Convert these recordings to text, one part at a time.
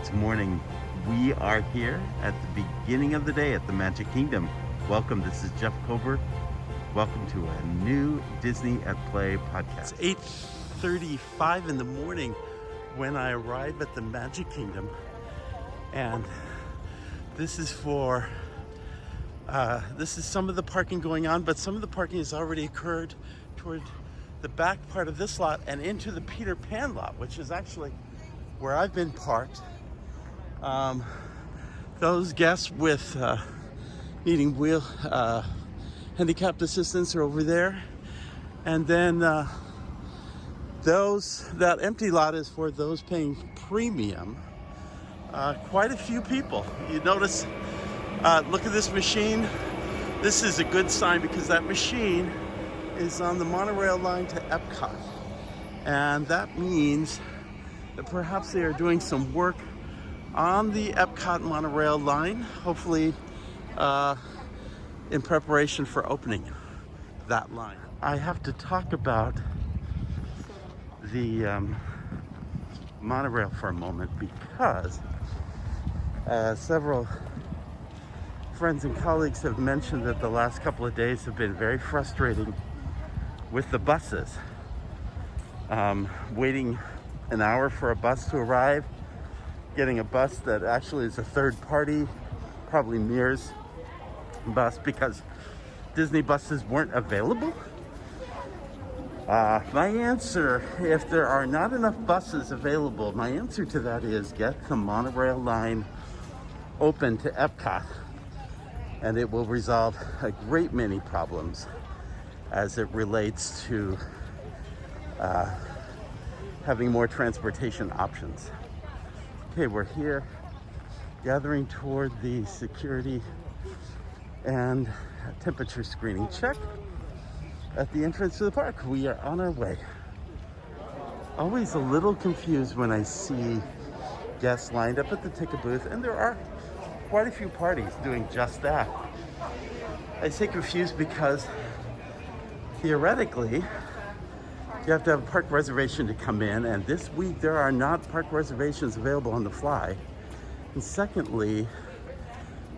It's morning. We are here at the beginning of the day at the Magic Kingdom. Welcome, this is Jeff Colbert. Welcome to a new Disney at Play podcast. It's 8:35 in the morning when I arrive at the Magic Kingdom. And this is some of the parking going on, but some of the parking has already occurred toward the back part of this lot and into the Peter Pan lot, which is actually where I've been parked. Those guests with needing handicapped assistance are over there, and then that empty lot is for those paying premium. Quite a few people. You notice, look at this machine. This is a good sign because that machine is on the monorail line to Epcot, and that means that perhaps they are doing some work on the Epcot monorail line, hopefully in preparation for opening that line. I have to talk about the monorail for a moment because several friends and colleagues have mentioned that the last couple of days have been very frustrating with the buses. Waiting an hour for a bus to arrive, getting a bus that actually is a third party, probably Mears bus, because Disney buses weren't available. My answer, if there are not enough buses available, my answer to that is get the monorail line open to Epcot, and it will resolve a great many problems as it relates to having more transportation options. Okay, we're here gathering toward the security and temperature screening check at the entrance to the park. We are on our way. Always a little confused when I see guests lined up at the ticket booth, and there are quite a few parties doing just that. I say confused because theoretically you have to have a park reservation to come in, and this week there are not park reservations available on the fly. And secondly,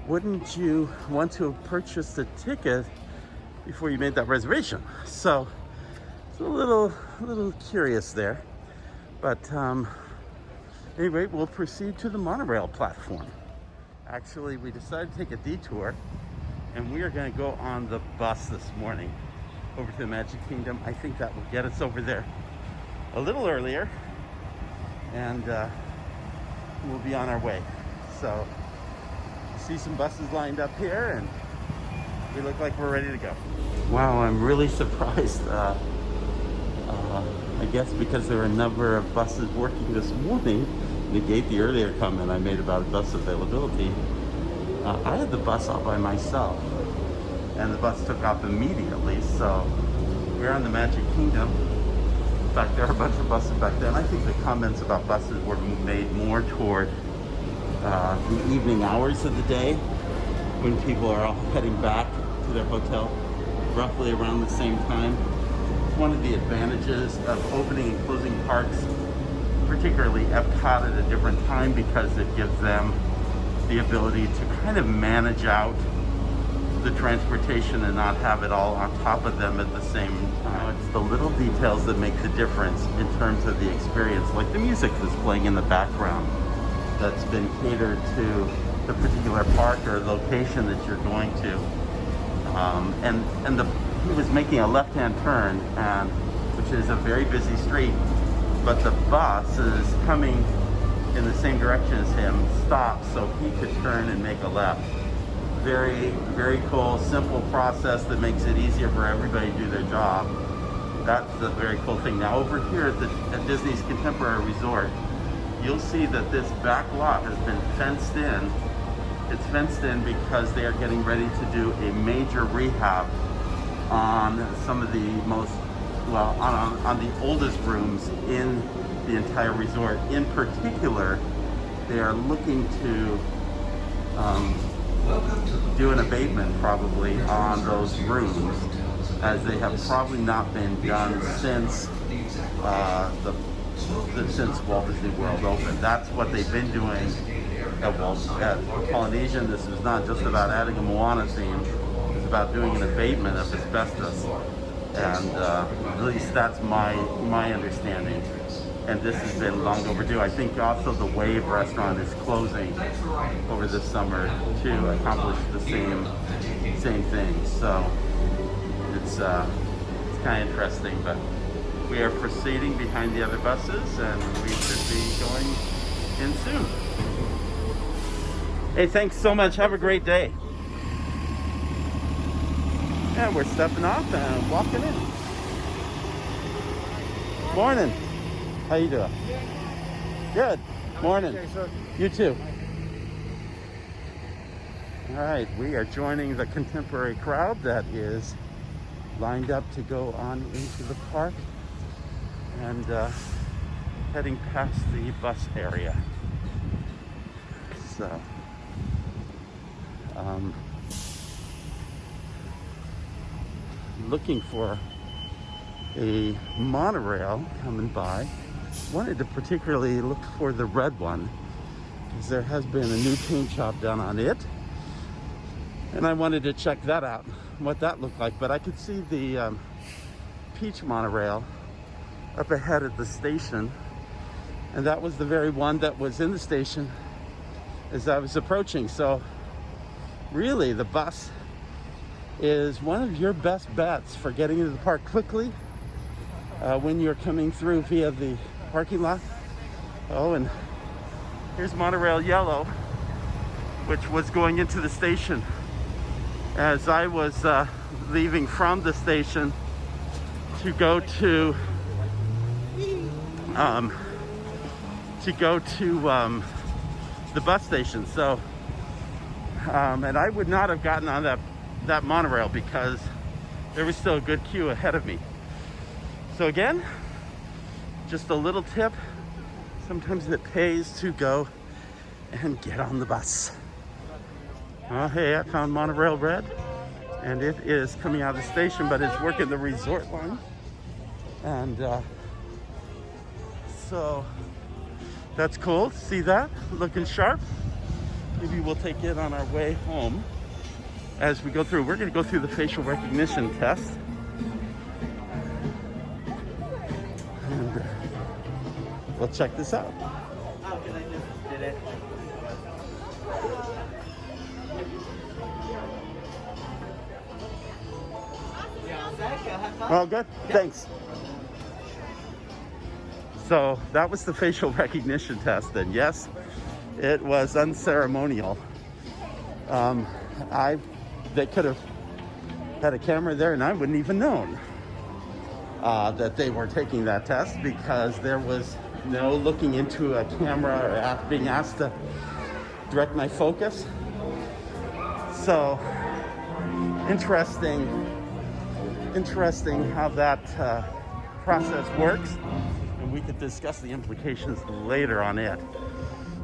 wouldn't you want to have purchased a ticket before you made that reservation? So it's a little curious there. But anyway, we'll proceed to the monorail platform. Actually, we decided to take a detour, and we are going to go on the bus this morning over to the Magic Kingdom. I think that will get us over there a little earlier, and we'll be on our way. So see some buses lined up here, and we look like we're ready to go. Wow, I'm really surprised. I guess because there were a number of buses working this morning, negate the earlier comment I made about bus availability. I had the bus all by myself, and the bus took off immediately, so we're on the Magic Kingdom. In fact, there are a bunch of buses back there, and I think the comments about buses were made more toward the evening hours of the day when people are all heading back to their hotel roughly around the same time. It's one of the advantages of opening and closing parks, particularly Epcot, at a different time, because it gives them the ability to kind of manage out the transportation and not have it all on top of them at the same time. It's the little details that make the difference in terms of the experience, like the music that's playing in the background that's been catered to the particular park or location that you're going to. He was making a left-hand turn, which is a very busy street, but the bus is coming in the same direction as him, stopped so he could turn and make a left. Very, very cool, simple process that makes it easier for everybody to do their job. That's the very cool thing. Now over here at Disney's Contemporary Resort, you'll see that this back lot has been fenced in. It's fenced in because they are getting ready to do a major rehab on some of the on the oldest rooms in the entire resort. In particular, they are looking to do an abatement probably on those rooms, as they have probably not been done since the since Walt Disney World opened. That's what they've been doing at Polynesian. This is not just about adding a Moana theme. It's about doing an abatement of asbestos. And at least that's my understanding. And this has been long overdue. I think also the Wave restaurant is closing over this summer to accomplish the same thing. So it's kind of interesting, but we are proceeding behind the other buses, and we should be going in soon. Hey, thanks so much. Have a great day. And we're stepping off and walking in. Morning. How you doing? Good. Morning. You too. All right, we are joining the contemporary crowd that is lined up to go on into the park and heading past the bus area. So, looking for a monorail coming by. Wanted to particularly look for the red one because there has been a new paint job done on it, and I wanted to check that out, what that looked like. But I could see the peach monorail up ahead at the station, and that was the very one that was in the station as I was approaching. So really, the bus is one of your best bets for getting into the park quickly when you're coming through via the parking lot. Oh, and here's monorail yellow, which was going into the station as I was leaving from the station to go to the bus station. So and I would not have gotten on that monorail because there was still a good queue ahead of me. So again, just a little tip, sometimes it pays to go and get on the bus. Oh, hey, I found monorail red, and it is coming out of the station, but it's working the resort line. And so that's cool. See that? Looking sharp. Maybe we'll take it on our way home as we go through. We're going to go through the facial recognition test. And we'll check this out. Oh, because I just did it. Well, good. Thanks. So that was the facial recognition test, and yes, it was unceremonial. They could have had a camera there, and I wouldn't even known that they were taking that test because there was no looking into a camera or being asked to direct my focus. So interesting how that process works, and we could discuss the implications later on it.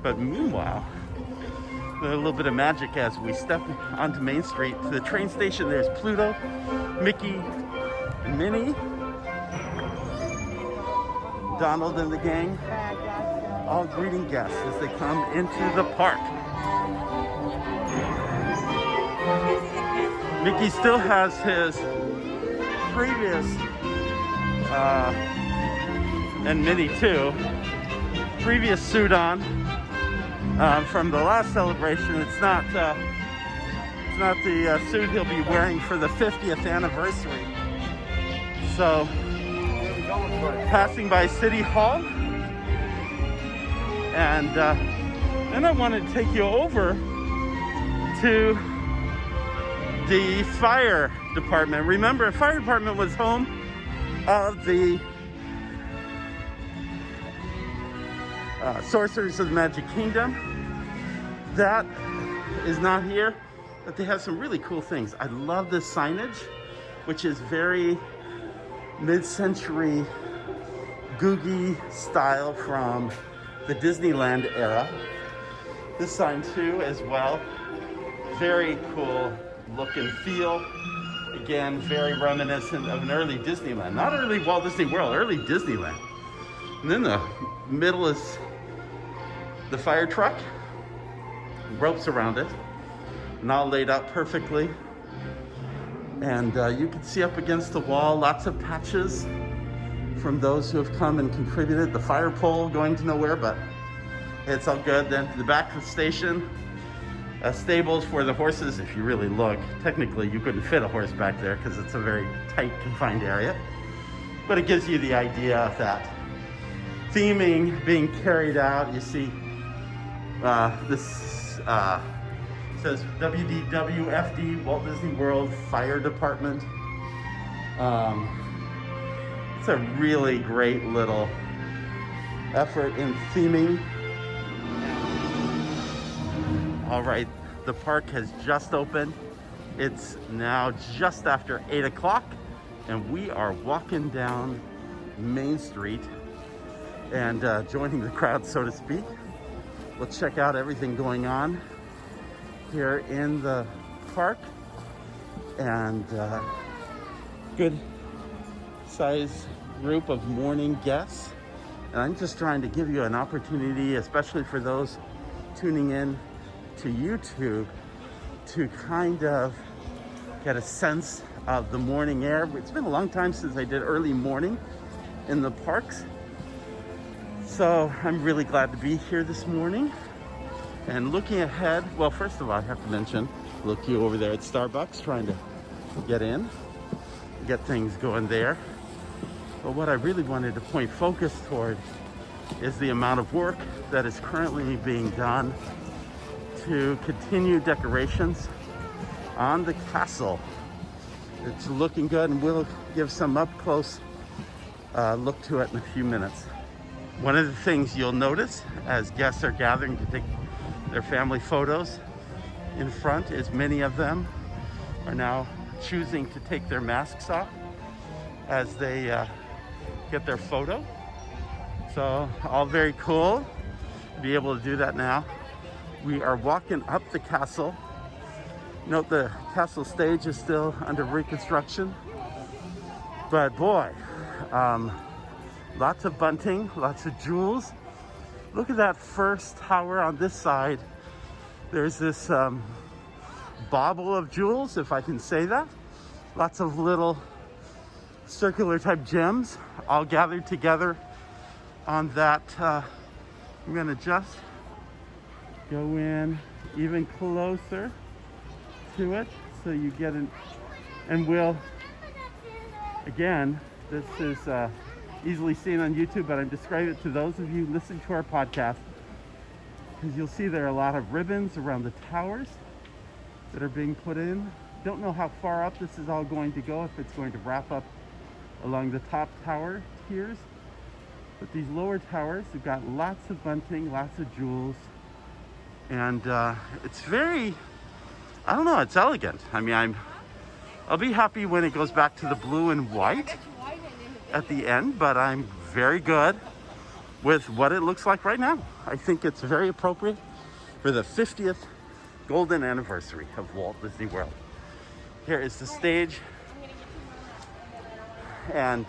But meanwhile, a little bit of magic as we step onto Main Street to the train station. There's Pluto, Mickey, Minnie, Donald and the gang, all greeting guests as they come into the park. Mickey still has his previous, and Minnie too, previous suit on from the last celebration. It's not the suit he'll be wearing for the 50th anniversary. So, passing by City Hall, and then I wanted to take you over to the fire department. Remember, fire department was home of the Sorcerers of the Magic Kingdom. That is not here, but they have some really cool things. I love this signage, which is very mid-century Googie style from the Disneyland era. This sign too as well. Very cool look and feel. Again, very reminiscent of an early Disneyland. Not early Walt Disney World, early Disneyland. And then the middle is the fire truck, ropes around it, and all laid out perfectly. And you can see up against the wall lots of patches from those who have come and contributed. The fire pole going to nowhere, but it's all good. Then to the back of the station, stables for the horses. If you really look, technically you couldn't fit a horse back there because it's a very tight, confined area. But it gives you the idea of that theming being carried out. You see this says WDWFD, Walt Disney World Fire Department. It's a really great little effort in theming. All right, the park has just opened. It's now just after 8 o'clock, and we are walking down Main Street and joining the crowd, so to speak. Let's check out everything going on here in the park, and good size group of morning guests. And I'm just trying to give you an opportunity, especially for those tuning in to YouTube, to kind of get a sense of the morning air. It's been a long time since I did early morning in the parks, so I'm really glad to be here this morning. And looking ahead, well, first of all, I have to mention, look, you over there at Starbucks trying to get in, get things going there. But what I really wanted to point focus toward is the amount of work that is currently being done to continue decorations on the castle. It's looking good, and we'll give some up close look to it in a few minutes. One of the things you'll notice as guests are gathering to take their family photos in front is many of them are now choosing to take their masks off as they get their photo. So all very cool to be able to do that now. We are walking up the castle. Note the castle stage is still under reconstruction, but boy, lots of bunting, lots of jewels. Look at that first tower on this side. There's this bauble of jewels, if I can say that. Lots of little circular type gems all gathered together on that. I'm gonna just go in even closer to it so you get an, and we'll, again, this is easily seen on YouTube, but I'm describing it to those of you listening to our podcast, because you'll see there are a lot of ribbons around the towers that are being put in. Don't know how far up this is all going to go, if it's going to wrap up along the top tower tiers. But these lower towers have got lots of bunting, lots of jewels, and it's very, I don't know, it's elegant. I mean, I'll be happy when it goes back to the blue and white at the end, but I'm very good with what it looks like right now. I think it's very appropriate for the 50th golden anniversary of Walt Disney World. Here is the stage, and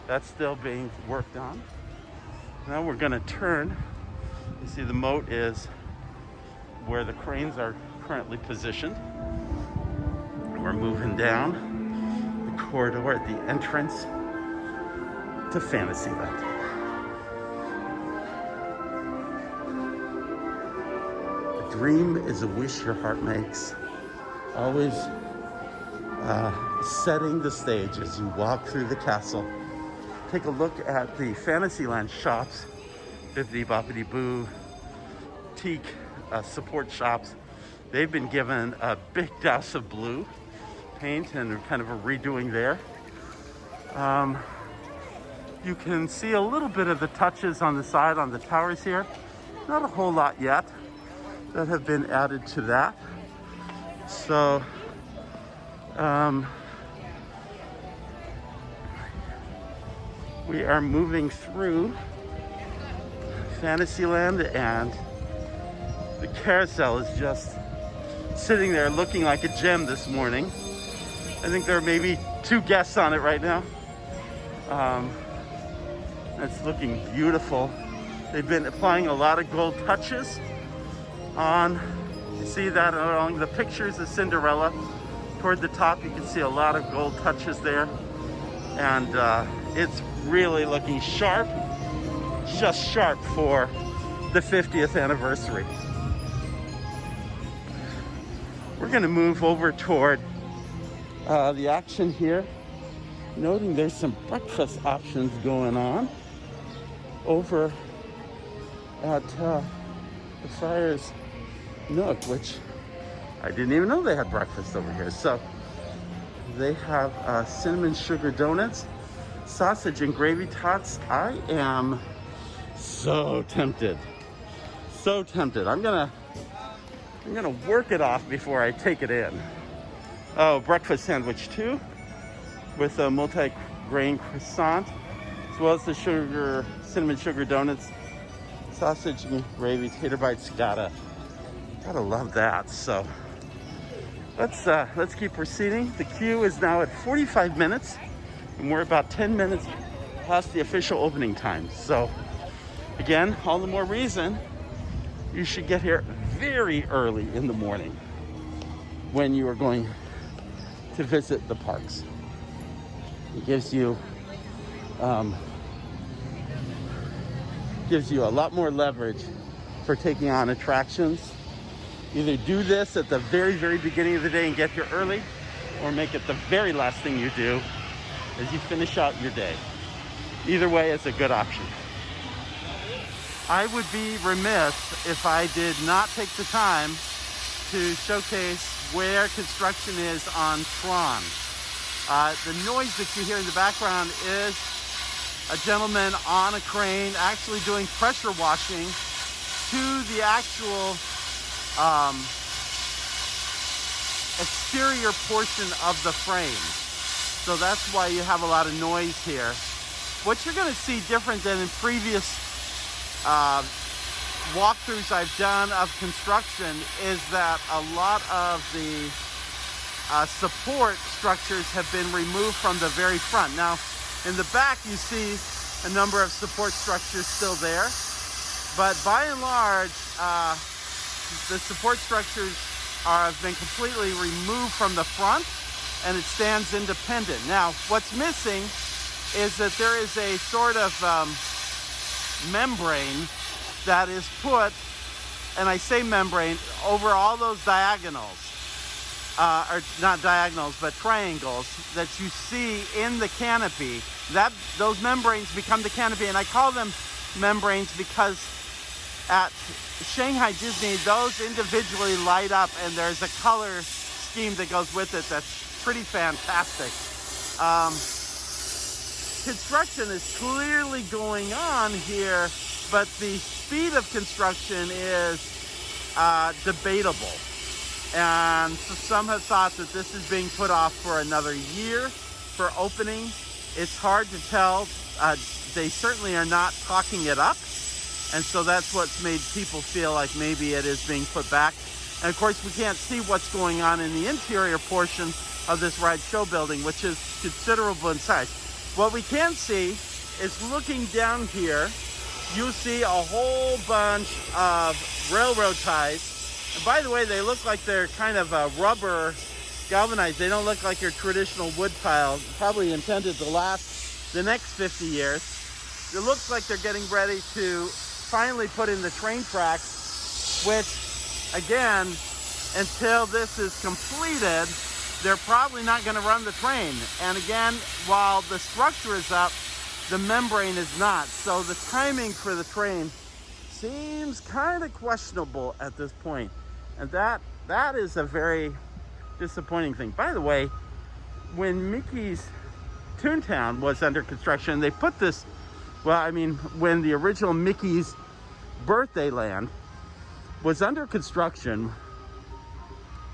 that's still being worked on. Now we're gonna turn. You see the moat is where the cranes are currently positioned. We're moving down the corridor at the entrance to Fantasyland. A dream is a wish your heart makes. Always setting the stage as you walk through the castle. Take a look at the Fantasyland Shops, Bibbidi Bobbidi Boo, Teak support shops. They've been given a big douse of blue paint and kind of a redoing there. You can see a little bit of the touches on the side on the towers here. Not a whole lot yet that have been added to that. So, we are moving through Fantasyland, and the carousel is just sitting there looking like a gem this morning. I think there are maybe 2 guests on it right now. It's looking beautiful. They've been applying a lot of gold touches on, you see that along the pictures of Cinderella. Toward the top, you can see a lot of gold touches there. And it's really looking sharp, just sharp for the 50th anniversary. We're gonna move over toward the action here, noting there's some breakfast options going on over at the Friars Nook, which I didn't even know they had breakfast over here. So they have cinnamon sugar donuts, sausage and gravy tots. I am so tempted. So tempted. I'm gonna work it off before I take it in. Oh, breakfast sandwich too, with a multi-grain croissant, as well as the cinnamon sugar donuts, sausage and gravy, tater bites. Gotta love that. So let's keep proceeding. The queue is now at 45 minutes, and we're about 10 minutes past the official opening time. So again, all the more reason you should get here very early in the morning when you are going to visit the parks. It gives you a lot more leverage for taking on attractions. Either do this at the very, very beginning of the day and get here early, or make it the very last thing you do as you finish out your day. Either way is a good option. I would be remiss if I did not take the time to showcase where construction is on Tron. The noise that you hear in the background is a gentleman on a crane actually doing pressure washing to the actual exterior portion of the frame. So that's why you have a lot of noise here. What you're going to see different than in previous walkthroughs I've done of construction is that a lot of the support structures have been removed from the very front. Now, in the back, you see a number of support structures still there, but by and large, the support structures have been completely removed from the front, and it stands independent. Now, what's missing is that there is a sort of membrane that is put, and I say membrane, over all those diagonals, or not diagonals, but triangles that you see in the canopy. Those membranes become the canopy, and I call them membranes because at Shanghai Disney, those individually light up, and there's a color scheme that goes with it that's pretty fantastic. Construction is clearly going on here, but the speed of construction is debatable. And so some have thought that this is being put off for another year for opening. It's hard to tell. They certainly are not talking it up. And so that's what's made people feel like maybe it is being put back. And of course, we can't see what's going on in the interior portion of this ride show building, which is considerable in size. What we can see is looking down here, you see a whole bunch of railroad ties. And by the way, they look like they're kind of rubber galvanized. They don't look like your traditional wood tile, probably intended to last the next 50 years. It looks like they're getting ready to finally put in the train tracks, which, again, until this is completed, they're probably not going to run the train. And again, while the structure is up, the membrane is not. So the timing for the train seems kind of questionable at this point. And that is a very disappointing thing. By the way, when Mickey's Toontown was under construction, they put this, well, I mean, when the original Mickey's Birthday Land was under construction,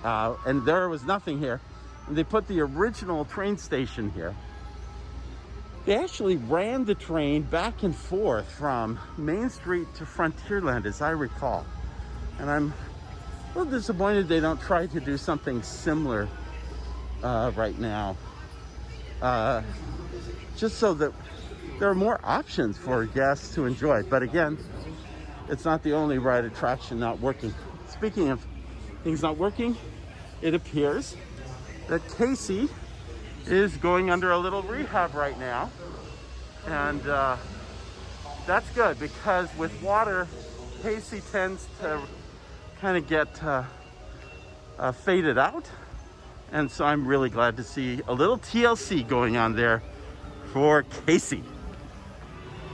and there was nothing here, and they put the original train station here. They actually ran the train back and forth from Main Street to Frontierland, as I recall. And I'm a little disappointed they don't try to do something similar right now. Just so that there are more options for guests to enjoy. But again, it's not the only ride attraction not working. Speaking of things not working, it appears that Casey is going under a little rehab right now. And that's good, because with water, Casey tends to kind of get faded out. And so I'm really glad to see a little TLC going on there for Casey.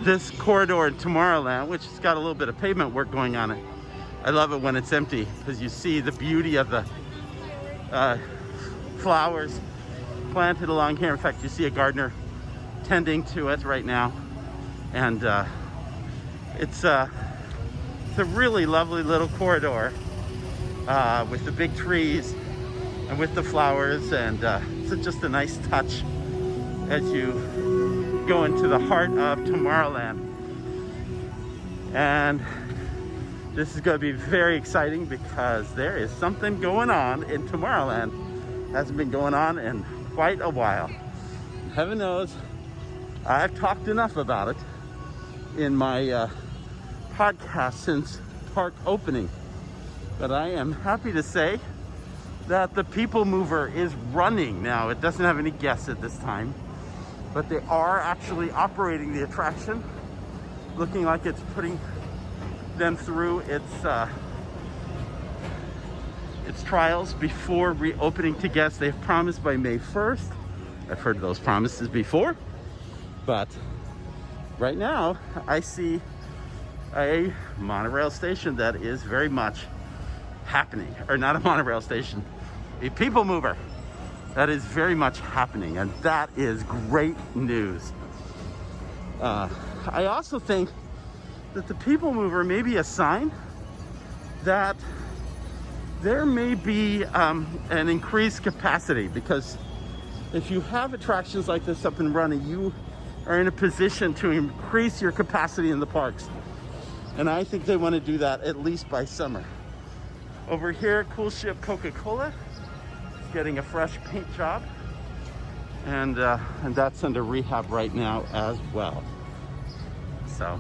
This corridor in Tomorrowland, which has got a little bit of pavement work going on it, I love it when it's empty, because you see the beauty of the flowers planted along here. In fact, you see a gardener tending to it right now. And it's a really lovely little corridor with the big trees and with the flowers, and it's just a nice touch as you go into the heart of Tomorrowland. And this is going to be very exciting, because there is something going on in Tomorrowland. Hasn't been going on in quite a while. Heaven knows I've talked enough about it in my podcast since park opening, but I am happy to say that the Peoplemover is running now. It doesn't have any guests at this time, but they are actually operating the attraction, looking like it's putting them through its trials before reopening to guests. They've promised by May 1st. I've heard those promises before, but right now I see a monorail station that is very much happening. Or not a monorail station, a people mover that is very much happening, and that is great news. I also think that the people mover may be a sign that there may be an increased capacity, because if you have attractions like this up and running, you are in a position to increase your capacity in the parks. And I think they want to do that at least by summer. Over here, Cool Ship Coca-Cola is getting a fresh paint job, and that's under rehab right now as well. So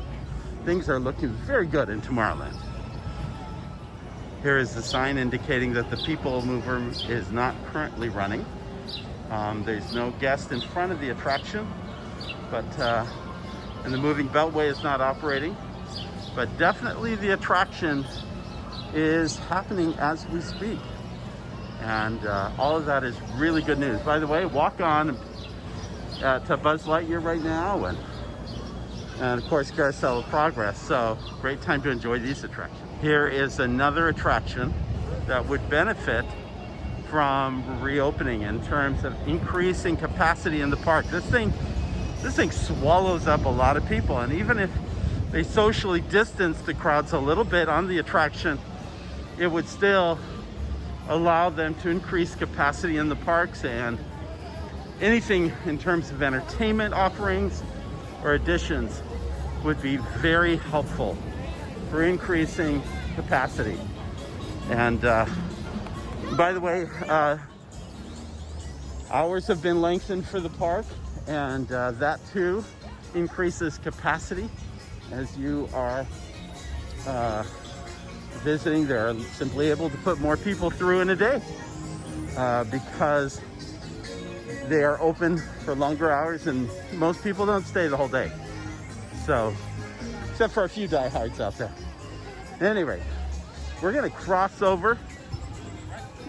things are looking very good in Tomorrowland. Here is the sign indicating that the People Mover is not currently running. There's no guest in front of the attraction, but and the moving beltway is not operating, but definitely the attraction is happening as we speak. And all of that is really good news. By the way, walk on to Buzz Lightyear right now, and of course Carousel of Progress. So great time to enjoy these attractions. Here is another attraction that would benefit from reopening in terms of increasing capacity in the park. This thing swallows up a lot of people, and even if they socially distance the crowds a little bit on the attraction, it would still allow them to increase capacity in the parks. And anything in terms of entertainment offerings or additions would be very helpful for increasing capacity. And by the way, hours have been lengthened for the park, and that too increases capacity. As you are visiting, they're simply able to put more people through in a day because they are open for longer hours, and most people don't stay the whole day. So, except for a few diehards out there. At any rate, we're gonna cross over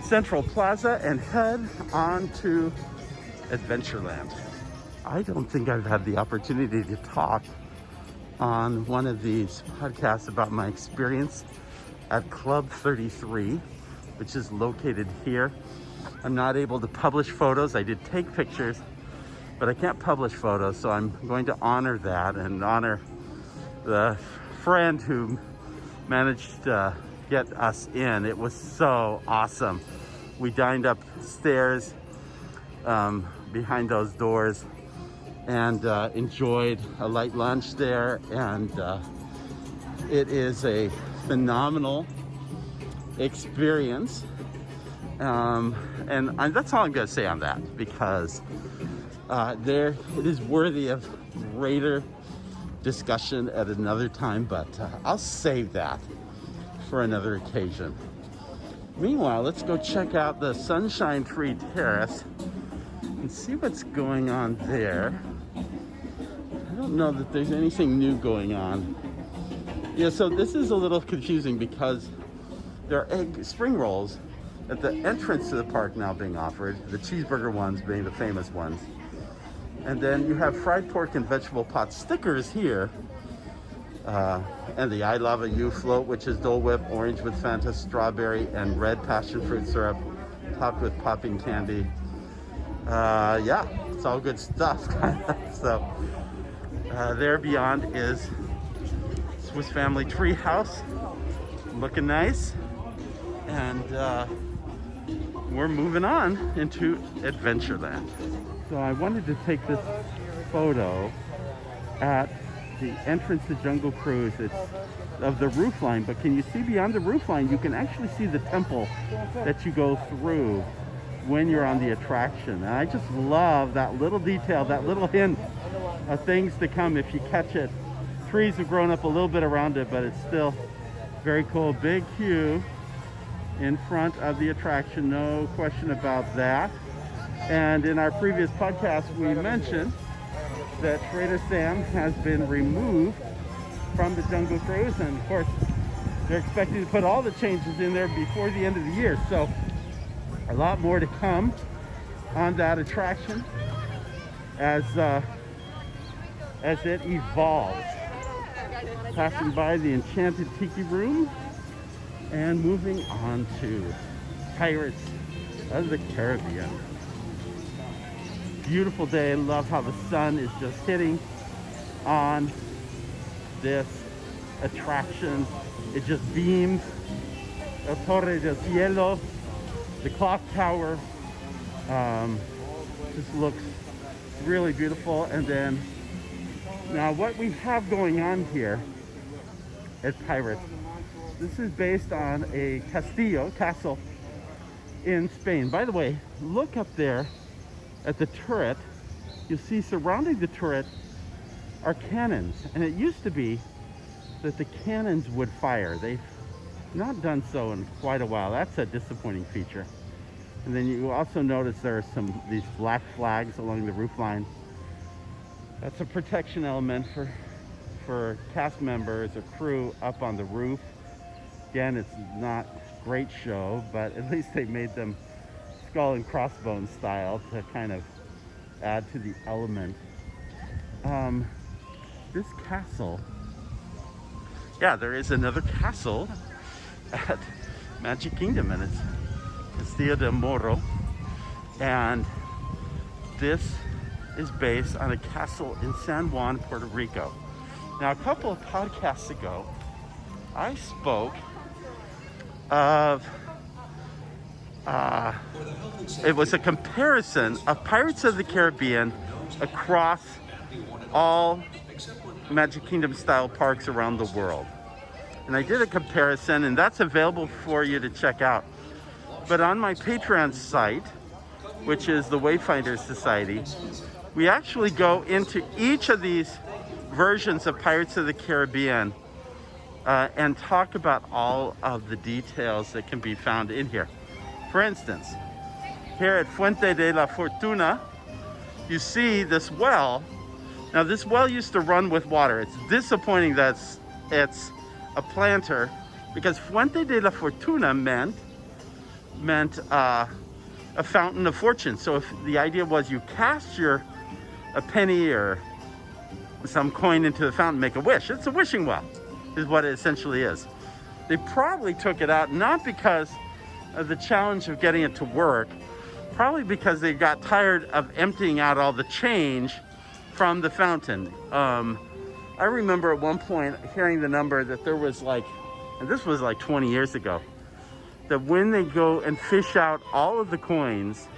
Central Plaza and head on to Adventureland. I don't think I've had the opportunity to talk on one of these podcasts about my experience at Club 33, which is located here. I'm not able to publish photos. I did take pictures, but I can't publish photos, so I'm going to honor that and honor the friend who managed to get us in. It was so awesome. We dined upstairs behind those doors and enjoyed a light lunch there, and it is a phenomenal experience, and that's all I'm going to say on that, because it is worthy of greater discussion at another time, but I'll save that for another occasion. Meanwhile, let's go check out the Sunshine Tree Terrace and see what's going on there. I don't know that there's anything new going on. Yeah, so this is a little confusing because there are egg spring rolls at the entrance to the park now being offered, the cheeseburger ones being the famous ones. And then you have fried pork and vegetable pot stickers here. And the I Love You float, which is Dole Whip, orange with Fanta, strawberry, and red passion fruit syrup, topped with popping candy. Yeah, it's all good stuff. So there beyond is Swiss Family Treehouse, looking nice. And we're moving on into Adventureland. So I wanted to take this photo at the entrance to Jungle Cruise. It's of the roof line, but can you see beyond the roof line? You can actually see the temple that you go through when you're on the attraction. And I just love that little detail, that little hint of things to come if you catch it. Trees have grown up a little bit around it, but it's still very cool. Big queue in front of the attraction, no question about that. And in our previous podcast, we mentioned that Trader Sam has been removed from the Jungle Cruise, and of course they're expecting to put all the changes in there before the end of the year, so a lot more to come on that attraction as it evolves. Passing by the Enchanted Tiki Room and moving on to Pirates of the Caribbean. Beautiful day. Love how the sun is just hitting on this attraction. It just beams. El Torre del Cielo, the clock tower, just looks really beautiful. And then now what we have going on here at Pirates, this is based on a castle in Spain. By the way, look up there at the turret. You'll see surrounding the turret are cannons, and it used to be that the cannons would fire. They've not done so in quite a while. That's a disappointing feature. And then you also notice there are these black flags along the roof line. That's a protection element for cast members or crew up on the roof. Again, it's not a great show, but at least they made them skull and crossbones style to kind of add to the element. This castle, yeah, there is another castle at Magic Kingdom, and it's Castillo del Morro, and this is based on a castle in San Juan, Puerto Rico. Now, a couple of podcasts ago, I spoke of it was a comparison of Pirates of the Caribbean across all Magic Kingdom style parks around the world. And I did a comparison, and that's available for you to check out. But on my Patreon site, which is the Wayfinders Society, we actually go into each of these versions of Pirates of the Caribbean and talk about all of the details that can be found in here. For instance, here at Fuente de la Fortuna, you see this well. Now, this well used to run with water. It's disappointing that it's a planter, because Fuente de la Fortuna meant a fountain of fortune. So if the idea was you cast a penny or some coin into the fountain, make a wish. It's a wishing well, is what it essentially is. They probably took it out not because of the challenge of getting it to work, probably because they got tired of emptying out all the change from the fountain. I remember at one point hearing the number that there was like, and this was like 20 years ago, that when they go and fish out all of the coins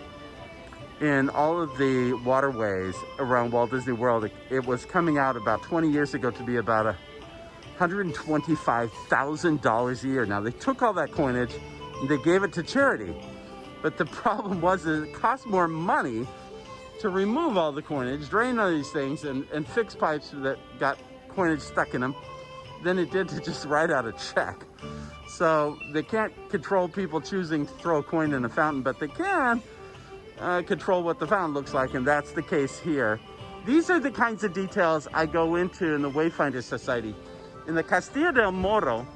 in all of the waterways around Walt Disney World, it was coming out about 20 years ago to be about $125,000 a year. Now, they took all that coinage and they gave it to charity. But the problem was that it cost more money to remove all the coinage, drain all these things, and fix pipes that got coinage stuck in them than it did to just write out a check. So they can't control people choosing to throw a coin in a fountain, but they can control what the fountain looks like, and that's the case here. These are the kinds of details I go into in the Wayfinder Society. In the Castillo del Moro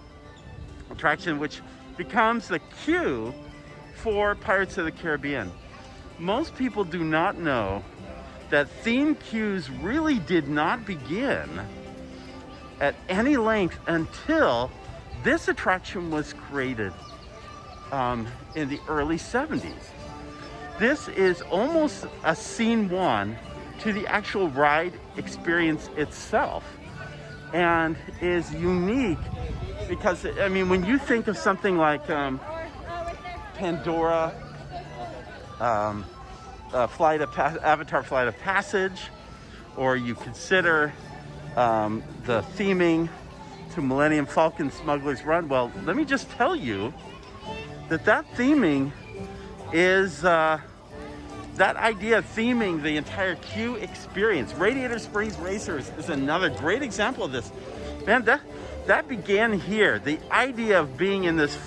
attraction, which becomes the queue for Pirates of the Caribbean, most people do not know that theme queues really did not begin at any length until this attraction was created in the early 70s. This is almost a scene one to the actual ride experience itself, and is unique because, I mean, when you think of something like Pandora, Avatar Flight of Passage, or you consider the theming to Millennium Falcon Smuggler's Run, well, let me just tell you that theming is that idea of theming the entire queue experience. Radiator Springs Racers is another great example of this. Man, that began here. The idea of being in this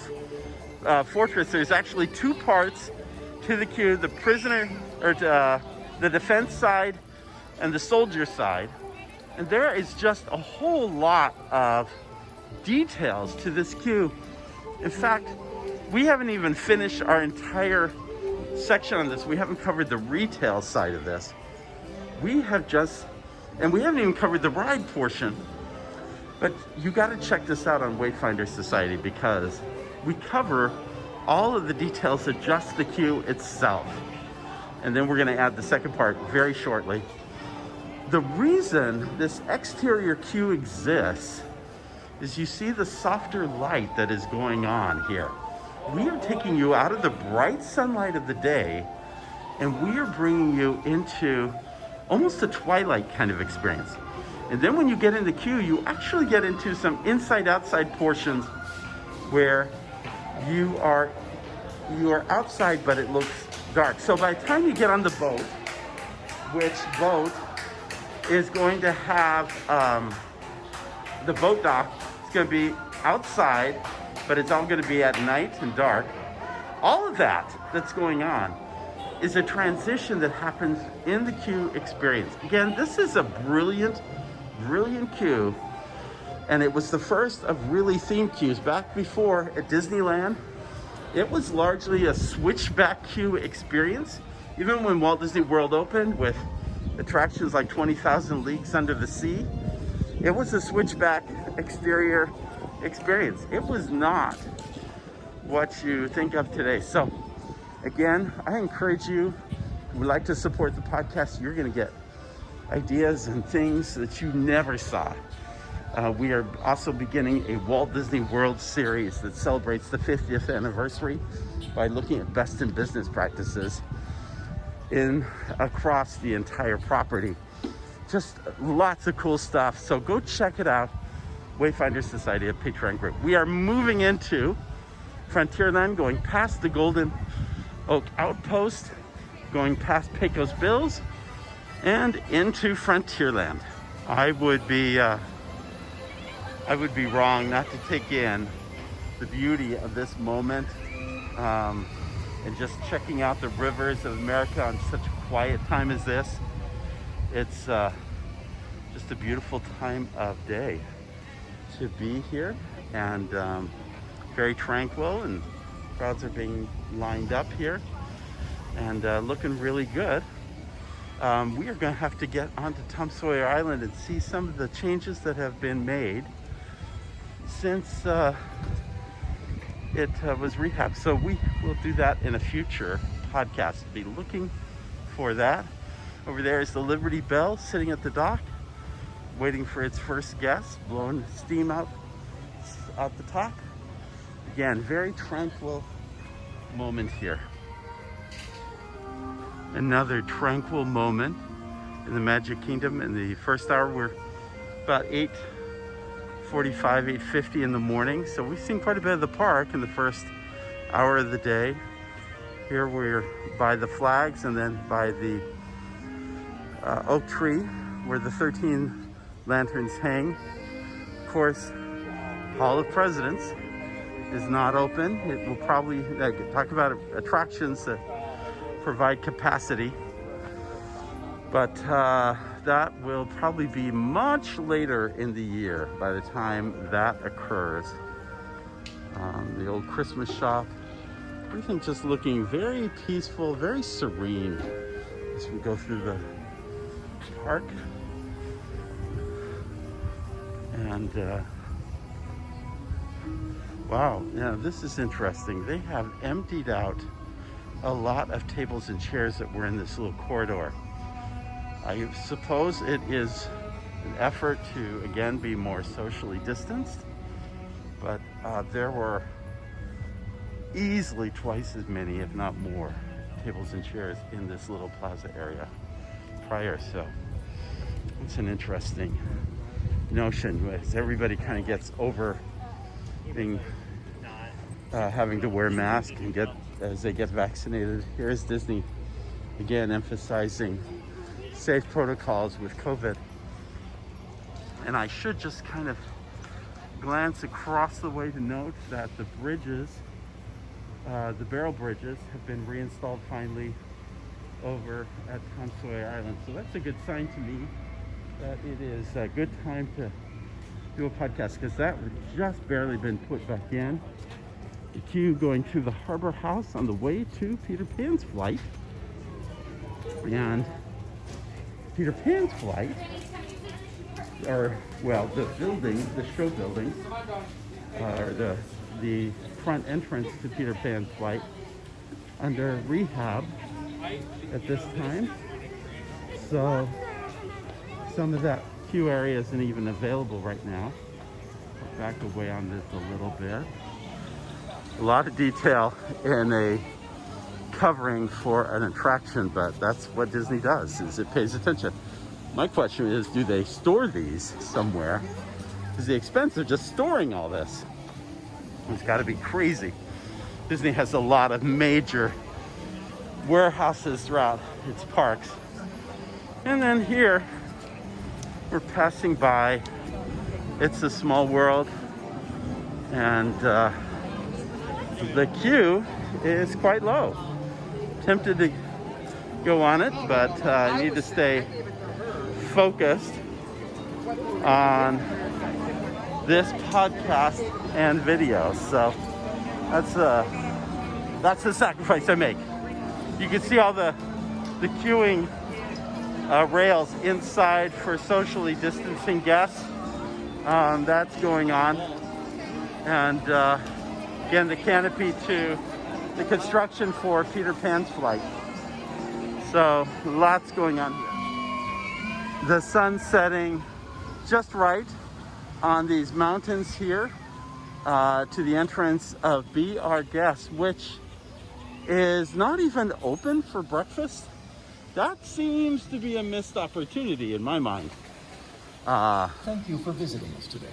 fortress, there's actually two parts to the queue: the prisoner, or the defense side and the soldier side. And there is just a whole lot of details to this queue. In fact, we haven't even finished our entire section on this. We haven't covered the retail side of this. We haven't even covered the ride portion. But you got to check this out on Wayfinder Society, because we cover all of the details of just the queue itself. And then we're going to add the second part very shortly. The reason this exterior queue exists is you see the softer light that is going on here. We are taking you out of the bright sunlight of the day, and we are bringing you into almost a twilight kind of experience. And then when you get in the queue, you actually get into some inside-outside portions where you are outside, but it looks dark. So by the time you get on the boat, which boat is going to have the boat dock, it's going to be outside, but it's all going to be at night and dark. All of that's going on is a transition that happens in the queue experience. Again, this is a brilliant queue, and it was the first of really themed queues. Back before at Disneyland, it was largely a switchback queue experience. Even when Walt Disney World opened with attractions like 20,000 Leagues Under the Sea, it was a switchback exterior experience. It was not what you think of today. So again, I encourage you, if you would like to support the podcast, you're going to get ideas and things that you never saw. We are also beginning a Walt Disney World series that celebrates the 50th anniversary by looking at best in business practices across the entire property. Just lots of cool stuff. So go check it out. Wayfinder Society, a Patreon group. We are moving into Frontierland, going past the Golden Oak Outpost, going past Pecos Bills, and into Frontierland. I would be wrong not to take in the beauty of this moment, and just checking out the rivers of America on such a quiet time as this. It's just a beautiful time of day to be here, and very tranquil, and crowds are being lined up here, and looking really good. We are going to have to get onto Tom Sawyer Island and see some of the changes that have been made since it was rehabbed. So we will do that in a future podcast. Be looking for that. Over there is the Liberty Bell sitting at the dock, waiting for its first guest, blowing steam out the top. Again, very tranquil moment here. Another tranquil moment in the Magic Kingdom. In the first hour, we're about 8:45, 8:50 in the morning. So we've seen quite a bit of the park in the first hour of the day. Here we're by the flags and then by the oak tree where the 13 lanterns hang. Of course, Hall of Presidents is not open. It will probably, talk about attractions that provide capacity, but that will probably be much later in the year by the time that occurs. The old Christmas shop, everything just looking very peaceful, very serene as we go through the park. And wow, yeah, this is interesting. They have emptied out a lot of tables and chairs that were in this little corridor. I suppose it is an effort to, again, be more socially distanced, but there were easily twice as many, if not more, tables and chairs in this little plaza area prior. So it's an interesting notion as everybody kind of gets over being having to wear masks and as they get vaccinated. Here's Disney again emphasizing safe protocols with COVID. And I should just kind of glance across the way to note that the bridges, the barrel bridges, have been reinstalled finally over at Consoy Island. So that's a good sign to me that it is a good time to do a podcast, because that would just barely been put back in. The queue going to the Harbor House on the way to Peter Pan's flight. And Peter Pan's flight, or well, the building, the show building, or the front entrance to Peter Pan's flight, under rehab at this time. So some of that queue area isn't even available right now. I'll back away on this a little bit. A lot of detail in a covering for an attraction, but that's what Disney does, is it pays attention. My question is, do they store these somewhere? Is the expense of just storing all this? It's got to be crazy. Disney has a lot of major warehouses throughout its parks. And then here, we're passing by It's a Small World, and the queue is quite low. Tempted to go on it, but I need to stay focused on this podcast and video. So that's the sacrifice I make. You can see all the queuing rails inside for socially distancing guests. That's going on. And again, the canopy to the construction for Peter Pan's flight. So lots going on here. The sun setting just right on these mountains here to the entrance of Be Our Guest, which is not even open for breakfast. That seems to be a missed opportunity in my mind. Thank you for visiting us today.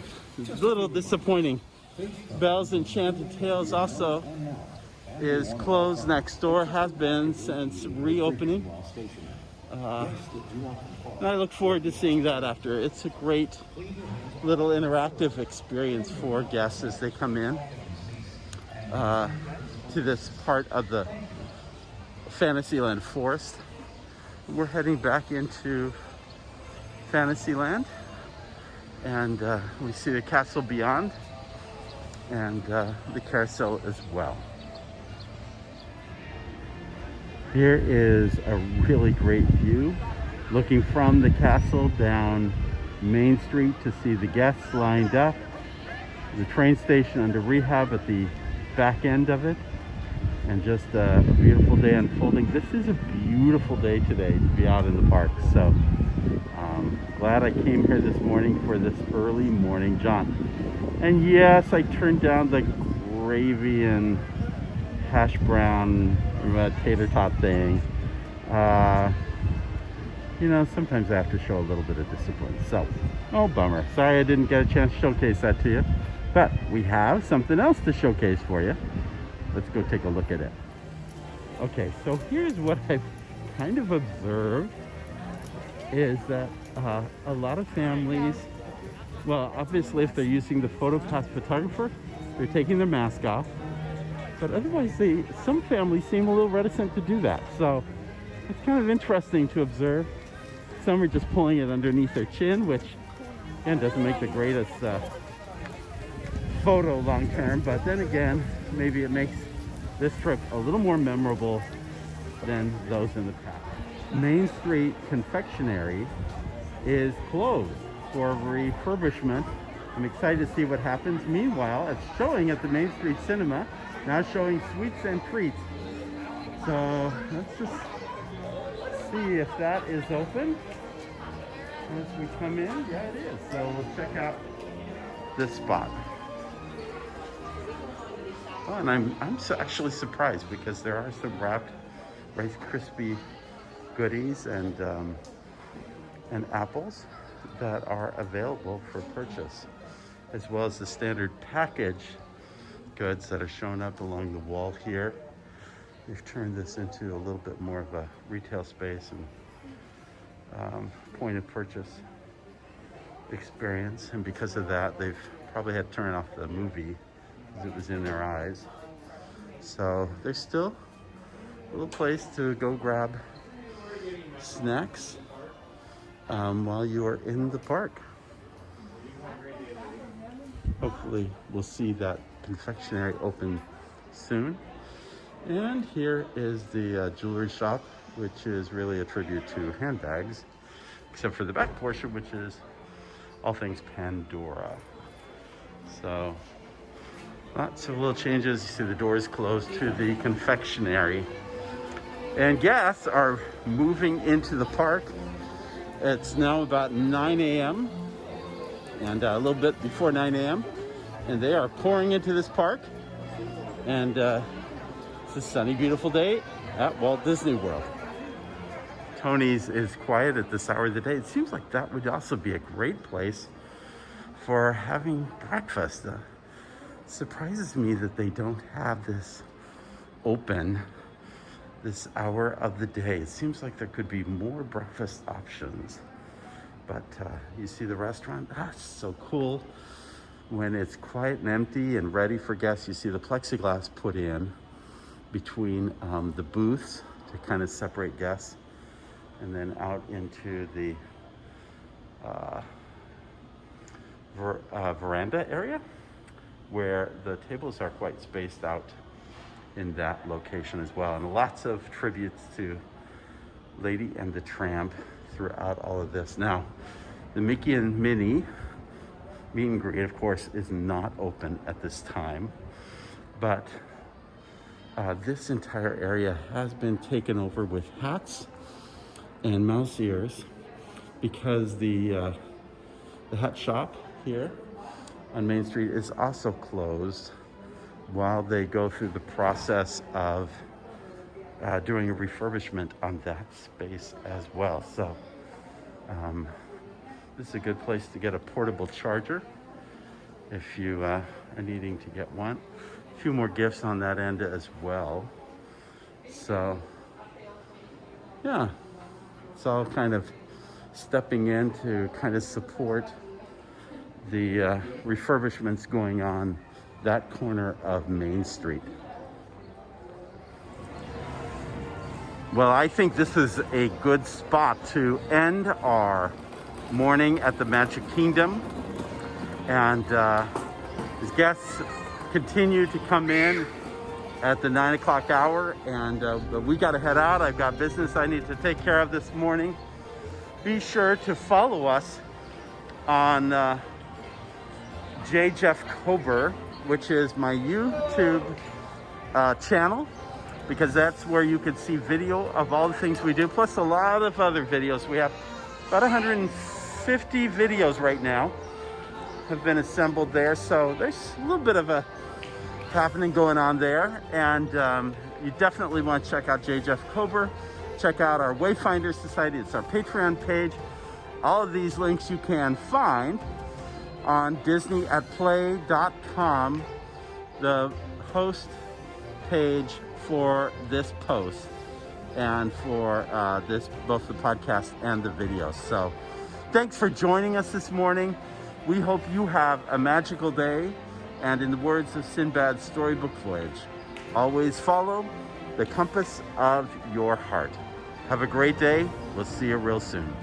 A little disappointing. Belle's Enchanted Tales also is closed next door, has been since reopening. And I look forward to seeing that after. It's a great little interactive experience for guests as they come in to this part of the Fantasyland forest. We're heading back into Fantasyland, and we see the castle beyond and the carousel as well. Here is a really great view looking from the castle down Main Street to see the guests lined up, the train station under rehab at the back end of it, and just a beautiful day unfolding. This is a beautiful day today to be out in the park, so glad I came here this morning for this early morning jaunt. And yes, I turned down the gravy and hash brown tater tot thing. You know, sometimes I have to show a little bit of discipline. So, oh bummer. Sorry I didn't get a chance to showcase that to you. But we have something else to showcase for you. Let's go take a look at it. Okay, so here's what I've kind of observed is that a lot of families, well, obviously if they're using the PhotoPass photographer, they're taking their mask off. But otherwise, some families seem a little reticent to do that. So it's kind of interesting to observe. Some are just pulling it underneath their chin, which again doesn't make the greatest photo long term. But then again, maybe it makes this trip a little more memorable than those in the past. Main Street Confectionary is closed for refurbishment. I'm excited to see what happens. Meanwhile, it's showing at the Main Street Cinema, now showing Sweets and Treats. So let's just see if that is open as we come in. Yeah, it is. So we'll check out this spot. Oh, and I'm actually surprised because there are some wrapped Rice Krispie goodies and apples that are available for purchase, as well as the standard package goods that are showing up along the wall here. They've turned this into a little bit more of a retail space and point of purchase experience, and because of that, they've probably had to turn off the movie because it was in their eyes. So there's still a little place to go grab snacks while you are in the park. Hopefully we'll see that confectionery open soon. And here is the jewelry shop, which is really a tribute to handbags, except for the back portion, which is all things Pandora. So lots of little changes. You see the doors closed to the confectionery. And guests are moving into the park. It's now about 9 a.m. and a little bit before 9 a.m. and they are pouring into this park. And it's a sunny, beautiful day at Walt Disney World. Tony's is quiet at this hour of the day. It seems like that would also be a great place for having breakfast. Surprises me that they don't have this open this hour of the day. It seems like there could be more breakfast options. But you see the restaurant? That's so cool. When it's quiet and empty and ready for guests, you see the plexiglass put in between the booths to kind of separate guests, and then out into the veranda area where the tables are quite spaced out in that location as well. And lots of tributes to Lady and the Tramp throughout all of this. Now, the Mickey and Minnie meet and greet, of course, is not open at this time, but this entire area has been taken over with hats and mouse ears because the hat shop here on Main Street is also closed while they go through the process of doing a refurbishment on that space as well. So this is a good place to get a portable charger if you are needing to get one. A few more gifts on that end as well. So yeah, it's all kind of stepping in to kind of support the refurbishments going on that corner of Main Street. Well, I think this is a good spot to end our morning at the Magic Kingdom. And as guests continue to come in at the 9 o'clock hour, and we got to head out. I've got business I need to take care of this morning. Be sure to follow us on J. Jeff Kober, which is my YouTube channel, because that's where you can see video of all the things we do, plus a lot of other videos. We have about 150 videos right now have been assembled there, so there's a little bit of a happening going on there. And you definitely want to check out J. Jeff Kober. Check out our Wayfinder Society. It's our Patreon page. All of these links you can find on disneyatplay.com, the host page for this post. and for both the podcast and the videos. So thanks for joining us this morning. We hope you have a magical day. And in the words of Sinbad's storybook voyage, always follow the compass of your heart. Have a great day. We'll see you real soon.